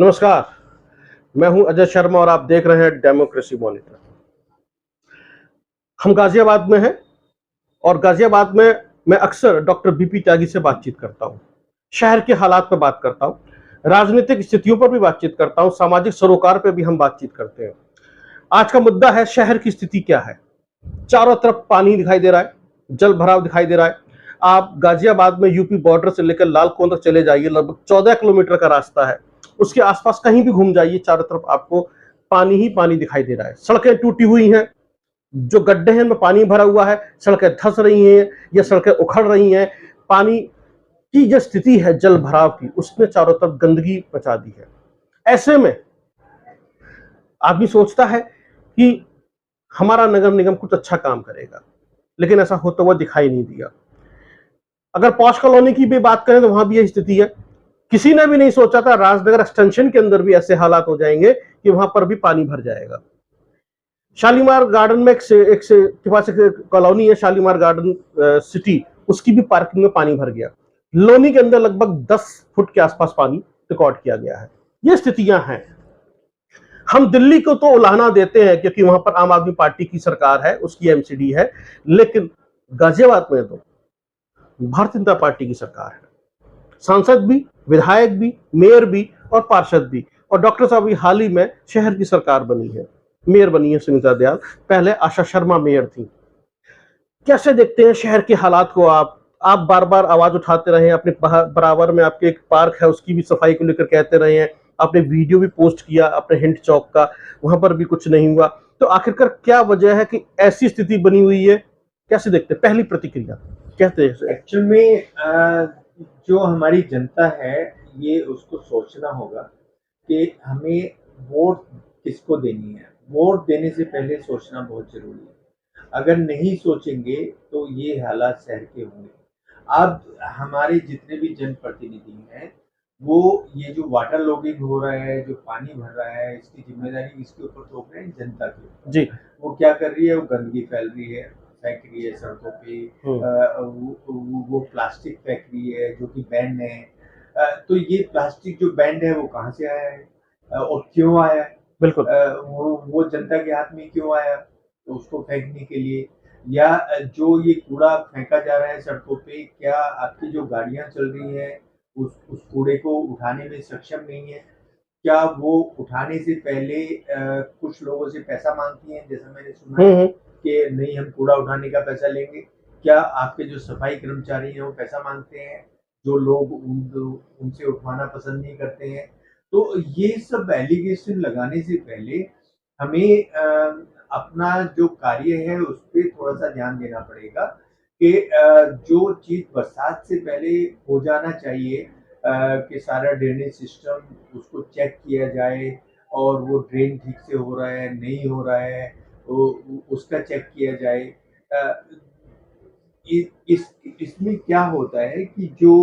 नमस्कार, मैं हूं अजय शर्मा और आप देख रहे हैं डेमोक्रेसी मॉनिटर। हम गाजियाबाद में हैं और गाजियाबाद में मैं अक्सर डॉक्टर बीपी त्यागी से बातचीत करता हूं। शहर के हालात पर बात करता हूं, राजनीतिक स्थितियों पर भी बातचीत करता हूं, सामाजिक सरोकार पर भी हम बातचीत करते हैं। आज का मुद्दा है शहर की स्थिति क्या है। चारों तरफ पानी दिखाई दे रहा है, जल भराव दिखाई दे रहा है। आप गाजियाबाद में यूपी बॉर्डर से लेकर लालकोन तक चले जाइए, लगभग 14 किलोमीटर का रास्ता है। उसके आसपास कहीं भी घूम जाइए, चारों तरफ आपको पानी ही पानी दिखाई दे रहा है। सड़कें टूटी हुई हैं, जो गड्ढे हैं उनमें पानी भरा हुआ है, सड़कें धंस रही हैं या सड़कें उखड़ रही हैं। पानी की जो स्थिति है जल भराव की, उसने चारों तरफ गंदगी मचा दी है। ऐसे में आदमी सोचता है कि हमारा नगर निगम कुछ अच्छा काम करेगा, लेकिन ऐसा होता हुआ दिखाई नहीं दिया। अगर पॉश कॉलोनी की भी बात करें तो वहां भी यही स्थिति है। किसी ने भी नहीं सोचा था राजनगर एक्सटेंशन के अंदर भी ऐसे हालात हो जाएंगे कि वहां पर भी पानी भर जाएगा। शालीमार गार्डन में के पास एक कॉलोनी है, शालीमार गार्डन सिटी, उसकी भी पार्किंग में पानी भर गया। लोनी के अंदर लगभग 10 फुट के आसपास पानी रिकॉर्ड किया गया है। ये स्थितियां हैं। हम दिल्ली को तो उलाहना देते हैं क्योंकि वहां पर आम आदमी पार्टी की सरकार है, उसकी एमसीडी है, लेकिन गाजियाबाद में तो भारतीय जनता पार्टी की सरकार है। सांसद भी, विधायक भी, मेयर भी और पार्षद भी। और डॉक्टर साहब भी हाल ही में शहर की सरकार बनी है, मेयर बनी है सुनीता दयाल, पहले आशा शर्मा मेयर थी। कैसे देखते हैं शहर के हालात को आप बार बार आवाज उठाते रहे हैं। अपने बराबर में आपके एक पार्क है, उसकी भी सफाई को लेकर कहते रहे हैं। आपने वीडियो भी पोस्ट किया अपने हिंट चौक का, वहां पर भी कुछ नहीं हुआ। तो आखिरकार क्या वजह है कि ऐसी स्थिति बनी हुई है? कैसे देखते हैं? पहली प्रतिक्रिया कहते हैं। एक्चुअल में जो हमारी जनता है, ये उसको सोचना होगा कि हमें वोट किसको देनी है। वोट देने से पहले सोचना बहुत ज़रूरी है। अगर नहीं सोचेंगे तो ये हालात शहर के होंगे। अब हमारे जितने भी जनप्रतिनिधि हैं, वो ये जो वाटर लॉगिंग हो रहा है, जो पानी भर रहा है, इसकी ज़िम्मेदारी किसके ऊपर थोप रहे हैं? जनता के ऊपर। जी। वो क्या कर रही है? वो गंदगी फैल रही है, फेंक रही है सड़कों पे। वो प्लास्टिक फेंक रही है जो कि बैन है। तो ये प्लास्टिक जो बैंड है वो कहाँ से आया है और क्यों आया? बिल्कुल। वो जनता के हाथ में क्यों आया? तो उसको फेंकने के लिए, या जो ये कूड़ा फेंका जा रहा है सड़कों पे, क्या आपकी जो गाड़ियाँ चल रही हैं उस कूड़े को उठाने में सक्षम नहीं है? क्या वो उठाने से पहले कुछ लोगों से पैसा माँगती हैं, जैसा मैंने सुना है कि नहीं हम कूड़ा उठाने का पैसा लेंगे? क्या आपके जो सफाई कर्मचारी हैं वो पैसा माँगते हैं, जो लोग उनसे उठवाना पसंद नहीं करते हैं? तो ये सब एलिगेशन लगाने से पहले हमें अपना जो कार्य है उस पे थोड़ा-सा ध्यान देना पड़ेगा कि जो चीज़ बरसात से पहले हो जाना चाहिए, कि सारा ड्रेनेज सिस्टम उसको चेक किया जाए और वो ड्रेन ठीक से हो रहा है, नहीं हो रहा है, तो उसका चेक किया जाए। अ, इसमें क्या होता है कि जो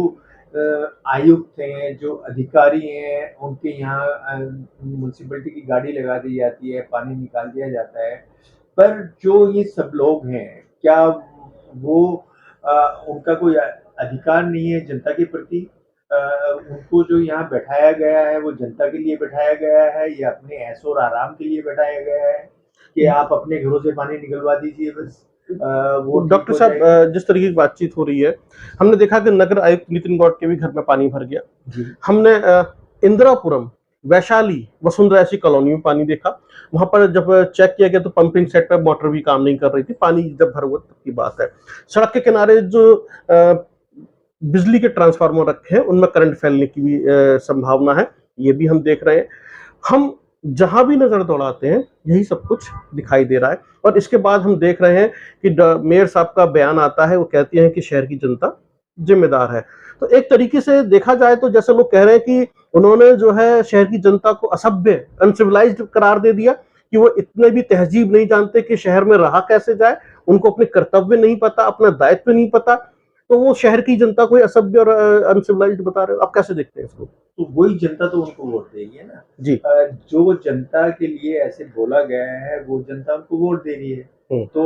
आयुक्त हैं, जो अधिकारी हैं, उनके यहाँ म्युनिसिपैलिटी की गाड़ी लगा दी जाती है, पानी निकाल दिया जाता है। पर जो ये सब लोग हैं, क्या वो उनका कोई अधिकार नहीं है जनता के प्रति? उनको जो यहाँ बैठाया गया है, वो जनता के लिए बैठाया गया है या अपने ऐशो और आराम के लिए बैठाया गया है कि आप अपने घरों से पानी निकलवा दीजिए बस, वो ठीक डॉक्टर हो साहब, जाएगा? जिस तरीके की बातचीत हो रही है, हमने देखा कि नगर आयुक्त नितिन गौड़ के भी घर में पानी भर गया। जी। हमने इंदिरापुरम, वैशाली, वसुंधरा ऐसी कॉलोनी में पानी देखा। वहां पर जब चेक किया गया तो पंपिंग सेट पर मोटर भी काम नहीं कर रही थी, पानी जब भर हुआ तब की बात है। सड़क के किनारे जो बिजली के ट्रांसफार्मर रखे हैं उनमें करंट फैलने की भी संभावना है, ये भी हम देख रहे हैं। हम जहां भी नजर दौड़ाते हैं यही सब कुछ दिखाई दे रहा है। और इसके बाद हम देख रहे हैं कि मेयर साहब का बयान आता है, वो कहती हैं कि शहर की जनता जिम्मेदार है। तो एक तरीके से देखा जाए तो जैसे लोग कह रहे हैं कि उन्होंने जो है शहर की जनता को असभ्य, अनसिविलाइज्ड करार दे दिया, कि वो इतने भी तहजीब नहीं जानते कि शहर में रहा कैसे जाए, उनको अपने कर्तव्य नहीं पता, अपना दायित्व नहीं पता। तो वो शहर की जनता को असभ्य और अनसिविलाइज्ड बता रहे हो। आप कैसे देखते हैं इसको? तो वही जनता तो उनको वोट देगी है ना। जी। जो जनता के लिए ऐसे बोला गया है वो जनता उनको वोट दे रही है। तो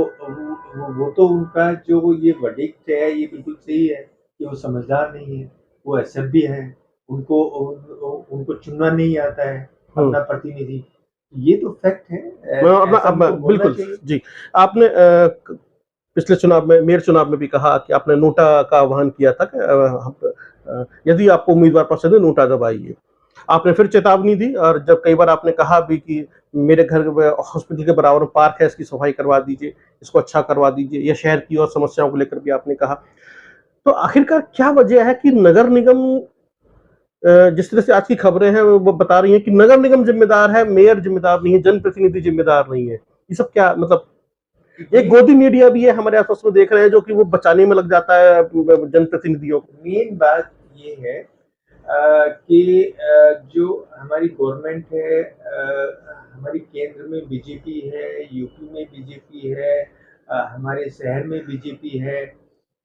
वो तो उनका जो ये वर्डिक्ट है ये बिल्कुल सही है कि वो समझदार नहीं है, वो असभ्य है, उनको उनको चुनना नहीं आता है अपना प्रतिनिधि। ये तो फैक्ट है। ऐसा उनको बोलना बिल्कुल चाहिए। जी। आपने पिछले चुनाव में, मेयर चुनाव में भी कहा कि आपने नोटा का आह्वान किया था कि यदि आपको उम्मीदवार पसंद है नोटा दबाइए। आपने फिर चेतावनी दी और जब कई बार आपने कहा भी कि मेरे घर हॉस्पिटल के बराबर में पार्क है, इसकी सफाई करवा दीजिए, इसको अच्छा करवा दीजिए, या शहर की और समस्याओं को लेकर भी आपने कहा। तो आखिरकार क्या वजह है कि नगर निगम, जिस तरह से आज की खबरें हैं वो बता रही हैं कि नगर निगम जिम्मेदार है, मेयर जिम्मेदार नहीं है, जनप्रतिनिधि जिम्मेदार नहीं है। ये सब क्या मतलब? एक गोदी मीडिया भी है हमारे आसपास में, देख रहे हैं, जो कि वो बचाने में लग जाता है जनप्रतिनिधियों को। मेन बात ये है कि जो हमारी गवर्नमेंट है, हमारी केंद्र में बीजेपी है, यूपी में बीजेपी है, हमारे शहर में बीजेपी है।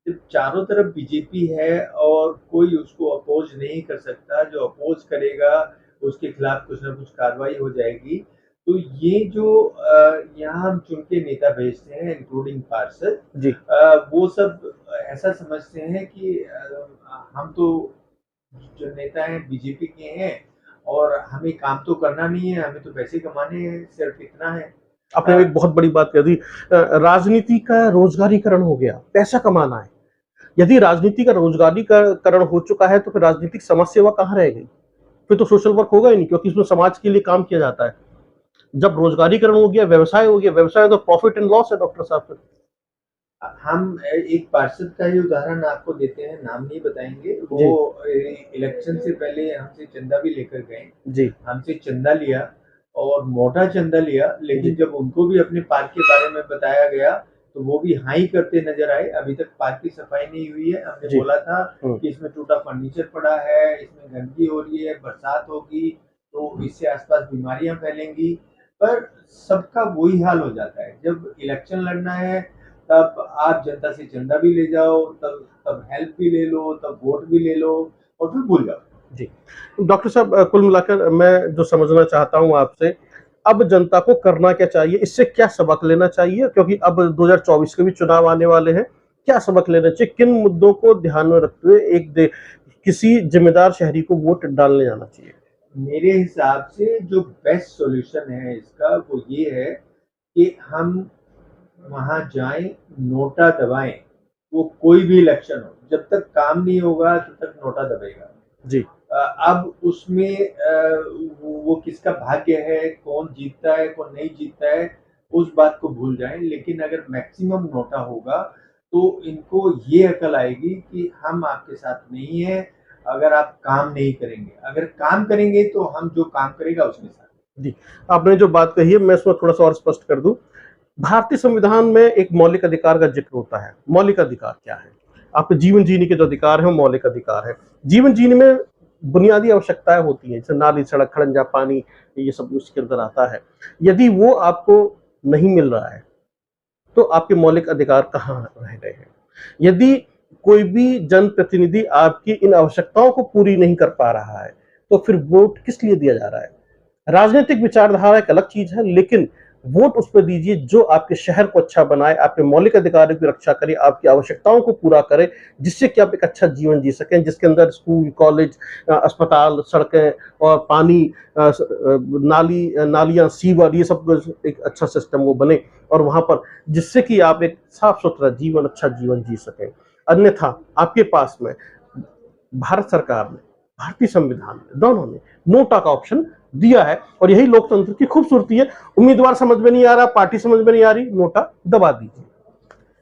जब चारों तरफ बीजेपी है और कोई उसको अपोज नहीं कर सकता, जो अपोज करेगा उसके खिलाफ कुछ ना कुछ कार्रवाई हो जाएगी। तो ये जो यहाँ हम चुन के नेता भेजते हैं इंक्लूडिंग पार्षद जी। वो सब ऐसा समझते हैं कि हम तो जो नेता हैं बीजेपी के हैं और हमें काम तो करना नहीं है, हमें तो पैसे कमाने हैं, सिर्फ इतना है। आपने एक बहुत बड़ी बात कह दी, राजनीति का रोजगारीकरण हो गया, पैसा कमाना है। यदि राजनीति का रोजगारीकरण हो चुका है तो फिर राजनीतिक समाज सेवा कहाँ रह गई? फिर तो सोशल वर्क होगा ही नहीं, क्योंकि इसमें समाज के लिए काम किया जाता है। जब रोजगारीकरण हो गया, व्यवसाय हो गया, व्यवसाय तो प्रॉफिट एंड लॉस है डॉक्टर साहब। फिर हम एक पार्षद का ही उदाहरण आपको देते हैं, नाम नहीं बताएंगे। वो इलेक्शन से पहले हमसे चंदा भी लेकर गए जी। हमसे चंदा लिया और मोटा चंदा लिया, लेकिन जब उनको भी अपने पार्क के बारे में बताया गया तो वो भी हाँ ही करते नजर आए। अभी तक पार्क की सफाई नहीं हुई है। हमने बोला था कि इसमें टूटा फर्नीचर पड़ा है, इसमें गंदगी हो रही है, बरसात होगी तो इससे आसपास बीमारियां फैलेंगी, पर सबका वही हाल हो जाता है। जब इलेक्शन लड़ना है तब आप जनता से चंदा भी ले जाओ, तब तब हेल्प भी ले लो, तब वोट भी ले लो और फिर भूल जाओ। जी। डॉक्टर साहब, कुल मिलाकर मैं जो समझना चाहता हूँ आपसे, अब जनता को करना क्या चाहिए, इससे क्या सबक लेना चाहिए, क्योंकि अब 2024 के भी चुनाव आने वाले हैं। क्या सबक लेना चाहिए, किन मुद्दों को ध्यान में रखते हुए किसी जिम्मेदार शहरी को वोट डालने जाना चाहिए? मेरे हिसाब से जो बेस्ट सॉल्यूशन है इसका वो ये है कि हम वहां जाएं, नोटा दबाएं। वो कोई भी इलेक्शन हो, जब तक काम नहीं होगा तब तक नोटा दबेगा। जी। अब उसमें वो किसका भाग्य है, कौन जीतता है कौन नहीं जीतता है, उस बात को भूल जाएं। लेकिन अगर मैक्सिमम नोटा होगा तो इनको ये अकल आएगी कि हम आपके साथ नहीं है अगर आप काम नहीं करेंगे। अगर काम करेंगे तो हम जो काम करेगा उसके साथ। जी। आपने जो बात कही है मैं इसमें थोड़ा सा और स्पष्ट कर दूं। भारतीय संविधान में एक मौलिक अधिकार का जिक्र होता है। मौलिक अधिकार क्या है? आपके जीवन जीने के जो अधिकार है वो मौलिक अधिकार है। जीवन जीने में बुनियादी आवश्यकताएं होती हैं, जैसे नाली, सड़क, खड़ंजा, पानी, ये सब उसके अंदर आता है। यदि वो आपको नहीं मिल रहा है तो आपके मौलिक अधिकार कहाँ रह गए हैं? यदि कोई भी जनप्रतिनिधि आपकी इन आवश्यकताओं को पूरी नहीं कर पा रहा है तो फिर वोट किस लिए दिया जा रहा है? राजनीतिक विचारधारा एक अलग चीज है, लेकिन वोट उस पर दीजिए जो आपके शहर को अच्छा बनाए, आपके मौलिक अधिकारों की रक्षा करे, आपकी आवश्यकताओं को पूरा करे, जिससे कि आप एक अच्छा जीवन जी सकें, जिसके अंदर स्कूल, कॉलेज, अस्पताल, सड़कें और पानी, नालियां, सीवर, ये सब एक अच्छा सिस्टम वो बने, और वहां पर जिससे कि आप एक साफ सुथरा जीवन, अच्छा जीवन जी सकें। अन्यथा आपके पास में भारत सरकार ने, भारतीय संविधान ने, दोनों ने नोटा का ऑप्शन दिया है, और यही लोकतंत्र की खूबसूरती है। उम्मीदवार समझ में नहीं आ रहा, पार्टी समझ में नहीं आ रही, नोटा दबा दीजिए।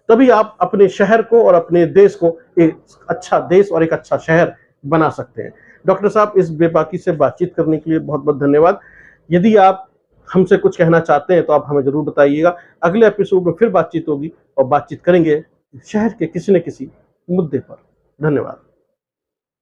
तभी आप अपने शहर को और अपने देश को एक अच्छा देश और एक अच्छा शहर बना सकते हैं। डॉक्टर साहब, इस बेबाकी से बातचीत करने के लिए बहुत बहुत धन्यवाद। यदि आप हमसे कुछ कहना चाहते हैं तो आप हमें जरूर बताइएगा। अगले एपिसोड में फिर बातचीत होगी और बातचीत करेंगे शहर के किसी न किसी मुद्दे पर। धन्यवाद।